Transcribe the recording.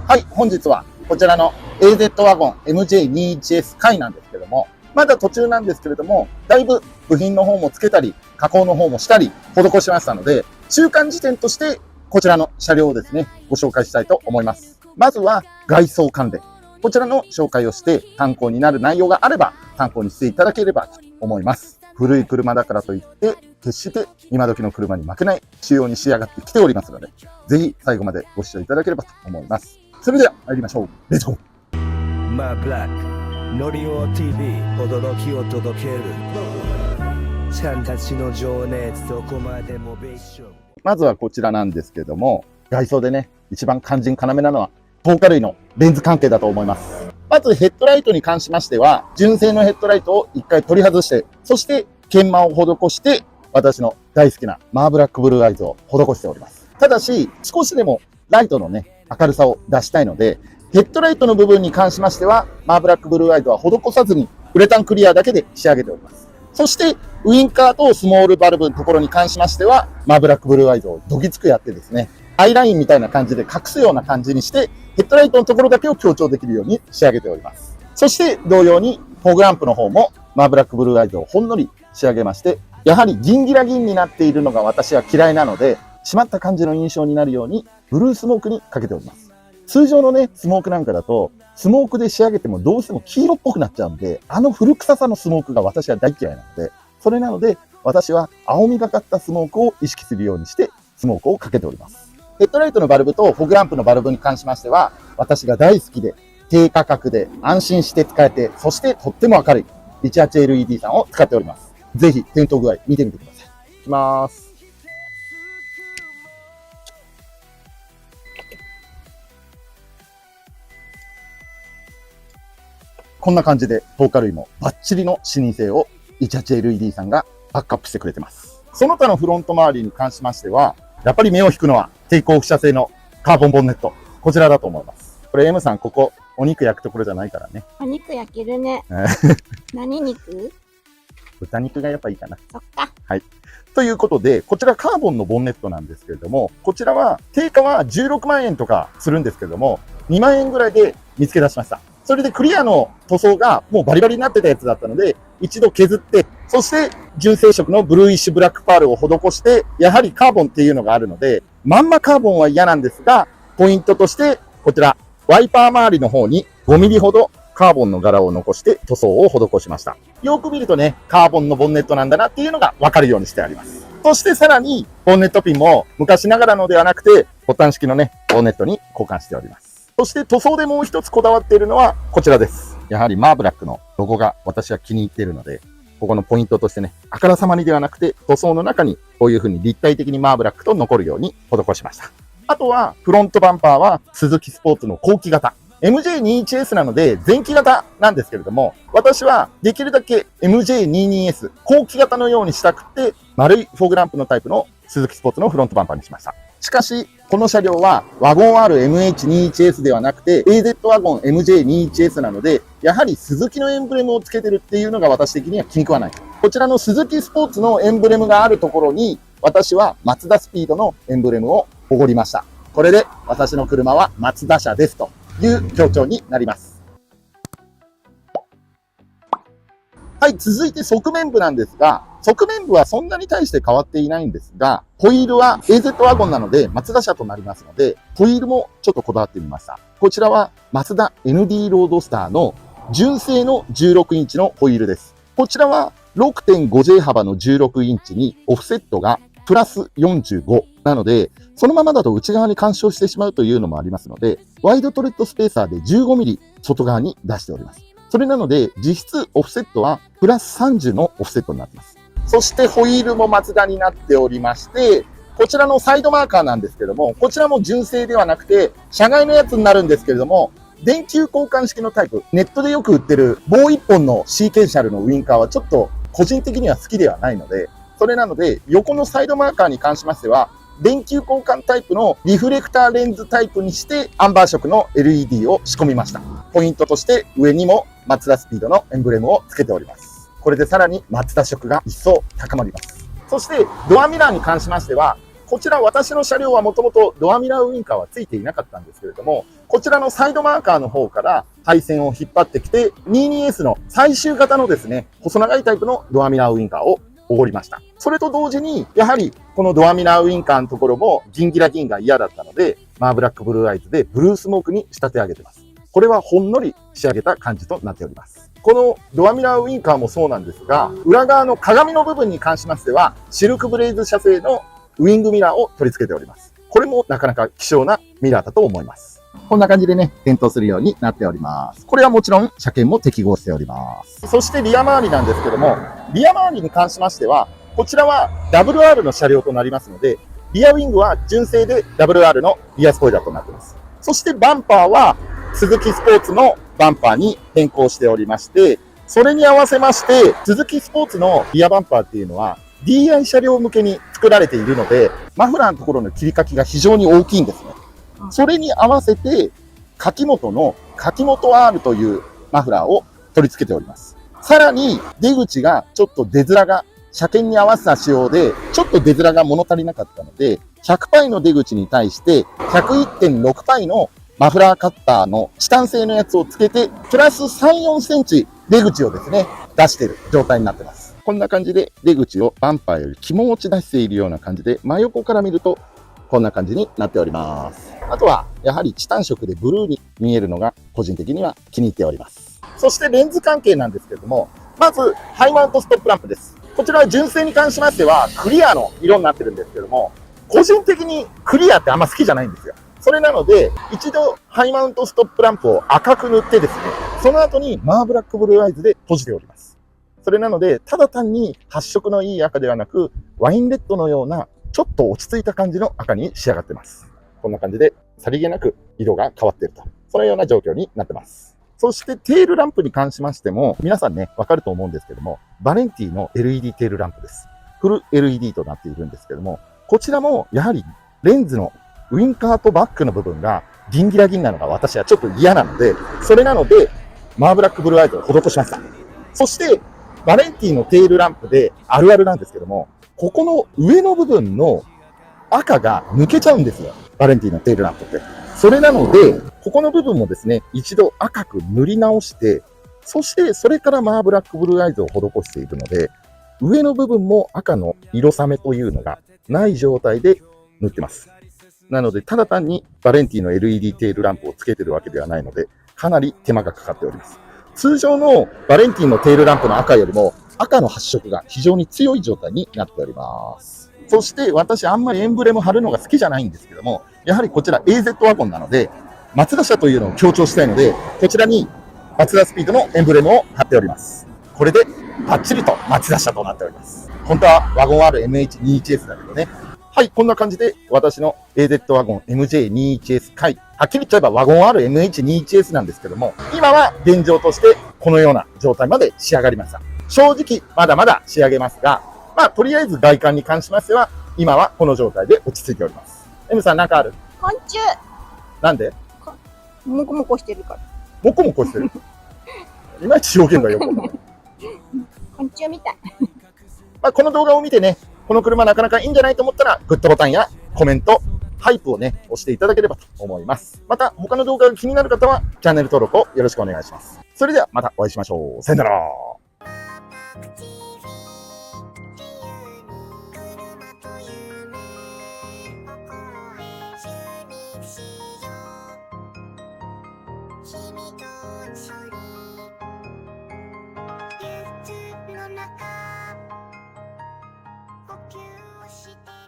はい、本日はこちらの AZ ワゴン MJ21S 回なんですけども、まだ途中なんですけれども、だいぶ部品の方もつけたり、加工の方もしたり、施しましたので、中間時点としてこちらの車両をですね、ご紹介したいと思います。まずは外装関連。こちらの紹介をして参考になる内容があれば参考にしていただければと思います。古い車だからといって、決して今時の車に負けない仕様に仕上がってきておりますので、ぜひ最後までご視聴いただければと思います。それでは参りましょう。レッツゴー。マーブラックノリオ TV 驚きを届けるちゃんたちの情熱どこまでもベーション。まずはこちらなんですけども、外装でね、一番肝心要なのは灯火類のレンズ関係だと思います。まずヘッドライトに関しましては、純正のヘッドライトを一回取り外して、そして研磨を施して、私の大好きなマーブラックブルーアイズを施しております。ただし、少しでもライトのね、明るさを出したいので、ヘッドライトの部分に関しましては、マーブラックブルーアイズは施さずに、ウレタンクリアだけで仕上げております。そして、ウインカーとスモールバルブのところに関しましては、マーブラックブルーアイズをどぎつくやってですね、アイラインみたいな感じで隠すような感じにして、ヘッドライトのところだけを強調できるように仕上げております。そして同様に、フォグランプの方もマーブラックブルーアイズをほんのり仕上げまして、やはり銀ギラ銀になっているのが私は嫌いなので、締まった感じの印象になるように、ブルースモークにかけております。通常のね、スモークなんかだと、スモークで仕上げてもどうしても黄色っぽくなっちゃうんで、あの古臭さのスモークが私は大嫌いなので、それなので、私は青みがかったスモークを意識するようにして、スモークをかけております。ヘッドライトのバルブとフォグランプのバルブに関しましては、私が大好きで、低価格で安心して使えて、そしてとっても明るい 18LED さんを使っております。ぜひ点灯具合見てみてください。いきます。こんな感じで灯火類もバッチリの視認性を 18LED さんがバックアップしてくれてます。その他のフロント周りに関しましては、やっぱり目を引くのは低高放射性のカーボンボンネット。こちらだと思います。これ M さん、ここお肉焼くところじゃないからね。お肉焼けるね。何肉？豚肉がやっぱいいかな。そっか。はい。ということで、こちらカーボンのボンネットなんですけれども、こちらは定価は16万円とかするんですけれども、2万円ぐらいで見つけ出しました。それでクリアの塗装がもうバリバリになってたやつだったので、一度削って、そして純正色のブルーイッシュブラックパールを施して、やはりカーボンっていうのがあるので、まんまカーボンは嫌なんですが、ポイントとして、こちら、ワイパー周りの方に5ミリほどカーボンの柄を残して塗装を施しました。よく見るとね、カーボンのボンネットなんだなっていうのがわかるようにしてあります。そしてさらに、ボンネットピンも昔ながらのではなくて、ボタン式のね、ボンネットに交換しております。そして塗装でもう一つこだわっているのはこちらです。やはりマーブラックのロゴが私は気に入っているので、ここのポイントとしてね、あからさまにではなくて、塗装の中にこういう風に立体的にマーブラックと残るように施しました。あとは、フロントバンパーはスズキスポーツの後期型。MJ21S なので前期型なんですけれども、私はできるだけ MJ22S 後期型のようにしたくて、丸いフォーグランプのタイプのスズキスポーツのフロントバンパーにしました。しかし、この車両はワゴン RMH21S ではなくて AZ ワゴン MJ21S なので、やはりスズキのエンブレムをつけてるっていうのが私的には気に食わない。こちらのスズキスポーツのエンブレムがあるところに、私はマツダスピードのエンブレムをおごりました。これで私の車はマツダ車ですという強調になります。はい、続いて側面部なんですが、側面部はそんなに対して変わっていないんですが、ホイールは AZ ワゴンなので、マツダ車となりますので、ホイールもちょっとこだわってみました。こちらはマツダ ND ロードスターの純正の16インチのホイールです。こちらは 6.5J 幅の16インチにオフセットがプラス45なので、そのままだと内側に干渉してしまうというのもありますので、ワイドトレッドスペーサーで15ミリ外側に出しております。それなので、実質オフセットはプラス30のオフセットになっています。そしてホイールもマツダになっておりまして、こちらのサイドマーカーなんですけども、こちらも純正ではなくて、車外のやつになるんですけれども、電球交換式のタイプ、ネットでよく売ってる棒1本のシーケンシャルのウインカーはちょっと個人的には好きではないので、それなので、横のサイドマーカーに関しましては、電球交換タイプのリフレクターレンズタイプにして、アンバー色の LED を仕込みました。ポイントとして上にもマツダスピードのエンブレムをつけております。これでさらにマツダ色が一層高まります。そしてドアミラーに関しましては、こちら私の車両はもともとドアミラーウインカーはついていなかったんですけれども、こちらのサイドマーカーの方から配線を引っ張ってきて、22S の最終型のですね、細長いタイプのドアミラーウインカーをおごりました。それと同時に、やはりこのドアミラーウインカーのところもギンギラギンが嫌だったので、マーブラックブルーアイズでブルースモークに仕立て上げてます。これはほんのり仕上げた感じとなっております。このドアミラーウインカーもそうなんですが、裏側の鏡の部分に関しましては、シルクブレイズ社製のウイングミラーを取り付けております。これもなかなか希少なミラーだと思います。こんな感じでね、点灯するようになっております。これはもちろん車検も適合しております。そしてリア周りなんですけども、リア周りに関しましては、こちらは WR の車両となりますので、リアウィングは純正で WR のリアスポイラーとなっています。そしてバンパーはスズキスポーツのバンパーに変更しておりまして、それに合わせまして、スズキスポーツのリアバンパーっていうのは DI 車両向けに作られているので、マフラーのところの切り欠きが非常に大きいんですね。それに合わせて、柿本の柿本 R というマフラーを取り付けております。さらに出口がちょっと出面が車検に合わせた仕様で、ちょっと出面が物足りなかったので、100パイの出口に対して、101.6 パイのマフラーカッターのチタン製のやつをつけて、プラス3、4センチ出口をですね、出している状態になっています。こんな感じで出口をバンパーより気持ち出しているような感じで、真横から見ると、こんな感じになっております。あとは、やはりチタン色でブルーに見えるのが、個人的には気に入っております。そしてレンズ関係なんですけれども、まず、ハイマウントストップランプです。こちらは純正に関しましては、クリアの色になってるんですけども、個人的にクリアってあんま好きじゃないんですよ。それなので、一度ハイマウントストップランプを赤く塗ってですね、その後にマーブラックブルーアイズで閉じております。それなので、ただ単に発色のいい赤ではなく、ワインレッドのような、ちょっと落ち着いた感じの赤に仕上がっています。こんな感じで、さりげなく色が変わっていると。そのような状況になっています。そしてテールランプに関しましても、皆さんね、わかると思うんですけども、バレンティの LED テールランプです。フル LED となっているんですけども、こちらもやはりレンズのウインカーとバックの部分がギンギラギンなのが私はちょっと嫌なので、それなので、マーブラックブルーアイズを施しました。そして、バレンティのテールランプであるあるなんですけども、ここの上の部分の赤が抜けちゃうんですよ。バレンティのテールランプって。それなので、ここの部分もですね、一度赤く塗り直して、そしてそれからマーブラックブルーアイズを施しているので、上の部分も赤の色冷めというのがない状態で塗ってます。なので、ただ単にバレンティの LED テールランプをつけてるわけではないので、かなり手間がかかっております。通常のバレンティのテールランプの赤よりも赤の発色が非常に強い状態になっております。そして私あんまりエンブレム貼るのが好きじゃないんですけども、やはりこちら AZ ワゴンなので、マツダ車というのを強調したいので、こちらにマツダスピードのエンブレムを貼っております。これでバッチリとマツダ車となっております。本当はワゴン R MH21S だけどね。はい、こんな感じで私の AZ ワゴン MJ21S 回、はっきり言っちゃえばワゴン R MH21S なんですけども、今は現状としてこのような状態まで仕上がりました。正直まだまだ仕上げますが、まあとりあえず外観に関しましては、今はこの状態で落ち着いております。M さんなんかある？昆虫なんで？もこもこしてるから。もこもこしてる。いまいち表現がよくわかんない。昆虫みたい。まあこの動画を見てね、この車なかなかいいんじゃないと思ったら、グッドボタンやコメント、ハイプをね、押していただければと思います。また、他の動画が気になる方は、チャンネル登録をよろしくお願いします。それではまたお会いしましょう。さよなら。君と一緒に憂鬱の中呼吸をして